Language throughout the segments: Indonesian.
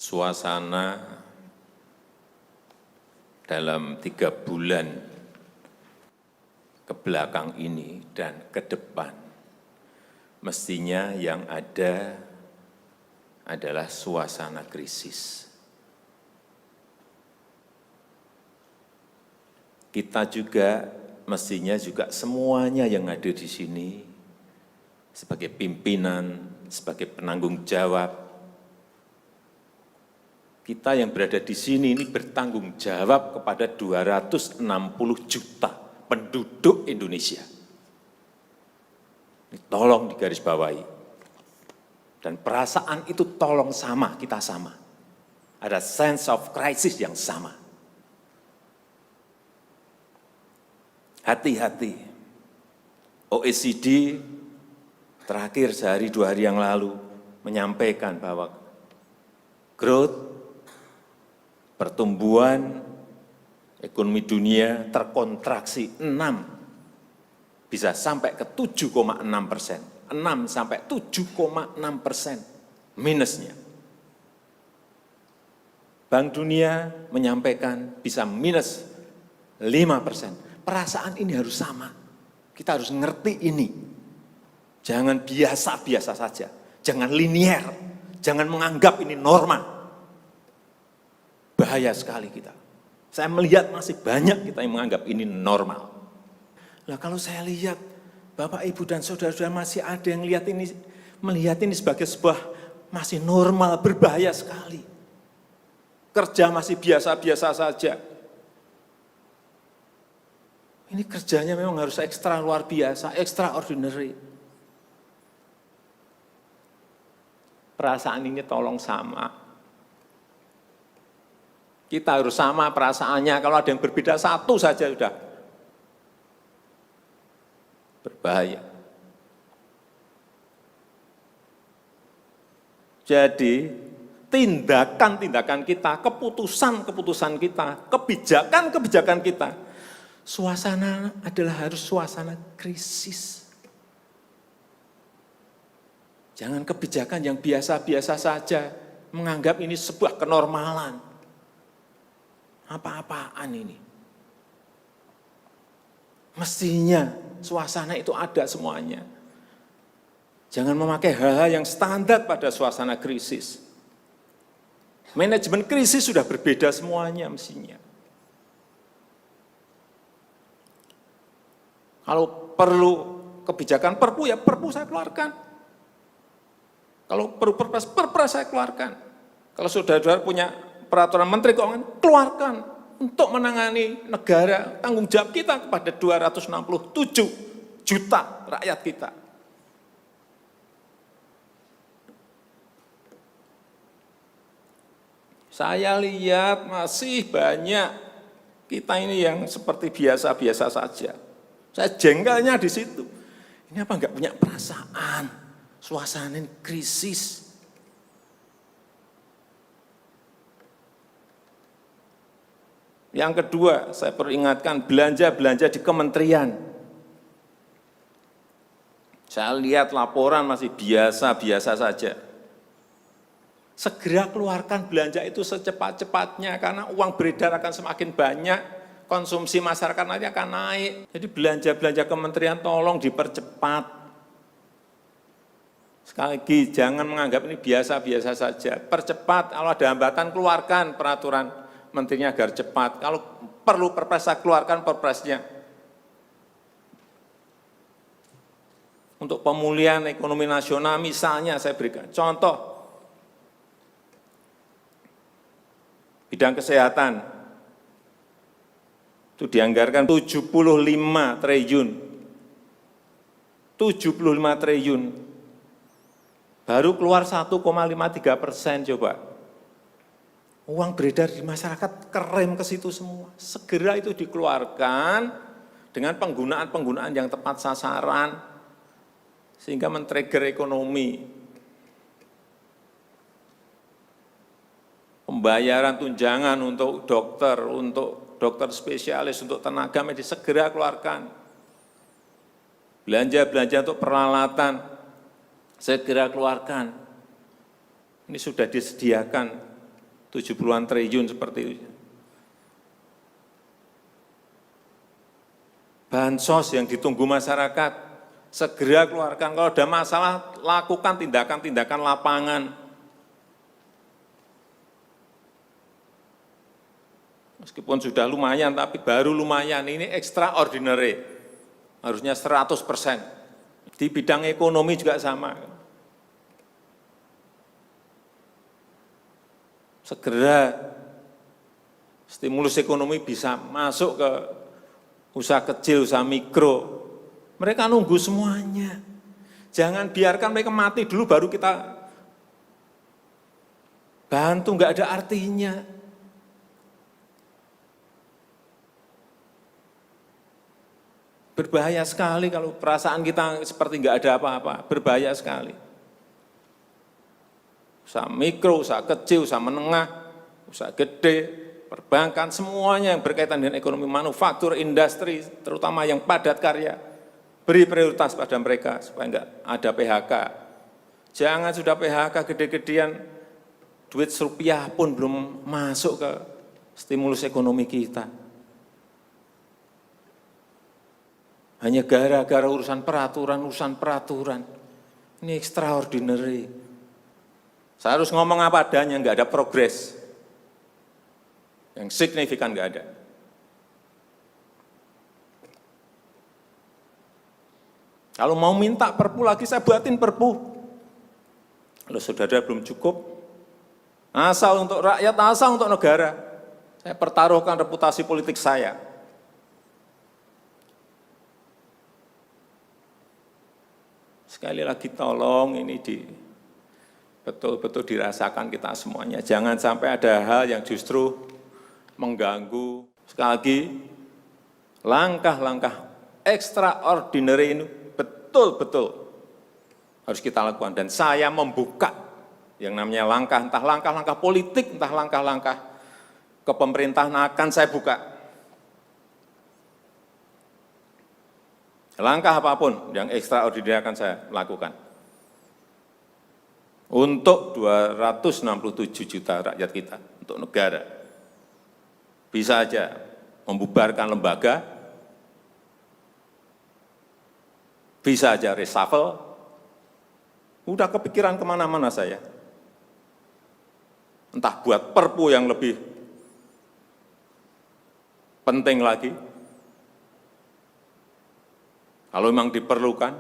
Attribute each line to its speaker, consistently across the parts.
Speaker 1: suasana dalam 3 bulan ke belakang ini dan ke depan, mestinya yang ada adalah suasana krisis. Kita juga mestinya juga semuanya yang ada di sini sebagai pimpinan, sebagai penanggung jawab, kita yang berada di sini ini bertanggung jawab kepada 260 juta penduduk Indonesia. Ini tolong digarisbawahi. Dan perasaan itu tolong sama, kita sama. Ada sense of crisis yang sama. Hati-hati. OECD terakhir sehari 2 hari yang lalu menyampaikan bahwa growth, pertumbuhan ekonomi dunia terkontraksi 6, bisa sampai ke 7,6%. 6 sampai 7,6% minusnya. Bank Dunia menyampaikan bisa minus 5%. Perasaan ini harus sama. Kita harus ngerti ini. Jangan biasa-biasa saja. Jangan linier. Jangan menganggap ini normal. Bahaya sekali kita. Saya melihat masih banyak kita yang menganggap ini normal. Nah, kalau saya lihat Bapak, Ibu, dan saudara-saudara masih ada yang melihat ini sebagai sebuah masih normal, berbahaya sekali. Kerja masih biasa-biasa saja. Ini kerjanya memang harus ekstra luar biasa, extraordinary. Perasaan ini tolong sama. Kita harus sama perasaannya, kalau ada yang berbeda satu saja sudah berbahaya. Jadi, tindakan-tindakan kita, keputusan-keputusan kita, kebijakan-kebijakan kita, suasana adalah harus suasana krisis. Jangan kebijakan yang biasa-biasa saja, menganggap ini sebuah kenormalan. Apa-apaan ini? Mestinya suasana itu ada semuanya. Jangan memakai hal-hal yang standar pada suasana krisis. Manajemen krisis sudah berbeda semuanya mestinya. Kalau perlu kebijakan perpu, ya perpu saya keluarkan. Kalau perlu perpres saya keluarkan. Kalau saudara-saudara punya peraturan Menteri Keuangan, keluarkan untuk menangani negara, tanggung jawab kita kepada 267 juta rakyat kita. Saya lihat masih banyak kita ini yang seperti biasa-biasa saja. Saya jengkelnya di situ. Ini apa enggak punya perasaan, suasana krisis. Yang kedua, saya peringatkan belanja-belanja di kementerian. Saya lihat laporan masih biasa-biasa saja. Segera keluarkan belanja itu secepat-cepatnya, karena uang beredar akan semakin banyak, konsumsi masyarakat nanti akan naik. Jadi belanja-belanja kementerian tolong dipercepat. Sekali lagi, jangan menganggap ini biasa-biasa saja. Percepat, kalau ada hambatan keluarkan peraturan menterinya agar cepat. Kalau perlu perpres, saya keluarkan perpresnya. Untuk pemulihan ekonomi nasional misalnya saya berikan contoh. Bidang kesehatan, itu dianggarkan 75 triliun. 75 triliun. Baru keluar 1,53% coba. Uang beredar di masyarakat kerem ke situ semua. Segera itu dikeluarkan dengan penggunaan-penggunaan yang tepat sasaran, sehingga men-trigger ekonomi. Pembayaran tunjangan untuk dokter spesialis, untuk tenaga medis, segera keluarkan. Belanja-belanja untuk peralatan, segera keluarkan. Ini sudah disediakan 70-an triliun seperti itu. Bansos yang ditunggu masyarakat, segera keluarkan. Kalau ada masalah, lakukan tindakan-tindakan lapangan. Meskipun sudah lumayan, tapi baru lumayan. Ini extraordinary. Harusnya 100%. Di bidang ekonomi juga sama. Segera stimulus ekonomi bisa masuk ke usaha kecil, usaha mikro. Mereka nunggu semuanya. Jangan biarkan mereka mati dulu baru kita bantu, nggak ada artinya. Berbahaya sekali kalau perasaan kita seperti nggak ada apa-apa, berbahaya sekali. Usaha mikro, usaha kecil, usaha menengah, usaha gede, perbankan, semuanya yang berkaitan dengan ekonomi manufaktur, industri, terutama yang padat karya, beri prioritas pada mereka supaya enggak ada PHK. Jangan sudah PHK gede-gedean, duit rupiah pun belum masuk ke stimulus ekonomi kita. Hanya gara-gara urusan peraturan. Ini extraordinary. Saya harus ngomong apa adanya, enggak ada progres. Yang signifikan enggak ada. Kalau mau minta perpu lagi, saya buatin perpu. Kalau saudara belum cukup, asal untuk rakyat, asal untuk negara. Saya pertaruhkan reputasi politik saya. Sekali lagi tolong ini betul-betul dirasakan kita semuanya. Jangan sampai ada hal yang justru mengganggu. Sekali lagi, langkah-langkah extraordinary ini betul-betul harus kita lakukan. Dan saya membuka yang namanya langkah, entah langkah-langkah politik, entah langkah-langkah kepemerintahan akan saya buka. Langkah apapun yang extraordinary akan saya lakukan. Untuk 267 juta rakyat kita, untuk negara. Bisa aja membubarkan lembaga, bisa aja reshuffle, udah kepikiran kemana-mana saya. Entah buat perpu yang lebih penting lagi, kalau memang diperlukan,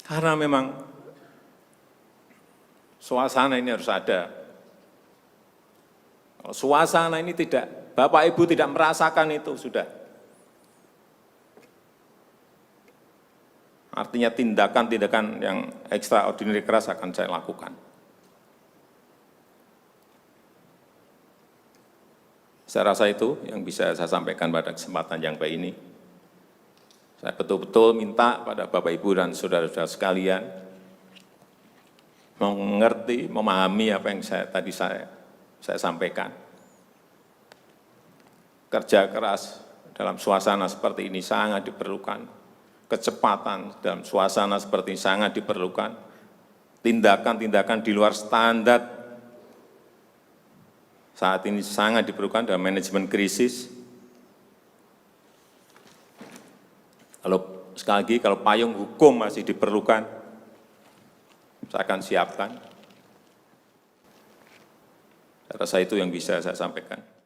Speaker 1: karena memang suasana ini harus ada. Kalau suasana ini tidak, Bapak Ibu tidak merasakan itu, sudah. Artinya tindakan-tindakan yang extraordinary keras akan saya lakukan. Saya rasa itu yang bisa saya sampaikan pada kesempatan yang baik ini. Saya betul-betul minta pada Bapak Ibu dan saudara-saudara sekalian mengerti, memahami apa yang tadi saya sampaikan. Kerja keras dalam suasana seperti ini sangat diperlukan. Kecepatan dalam suasana seperti ini sangat diperlukan. Tindakan-tindakan di luar standar saat ini sangat diperlukan dalam manajemen krisis. Kalau sekali lagi, kalau payung hukum masih diperlukan, saya akan siapkan. Saya rasa itu yang bisa saya sampaikan.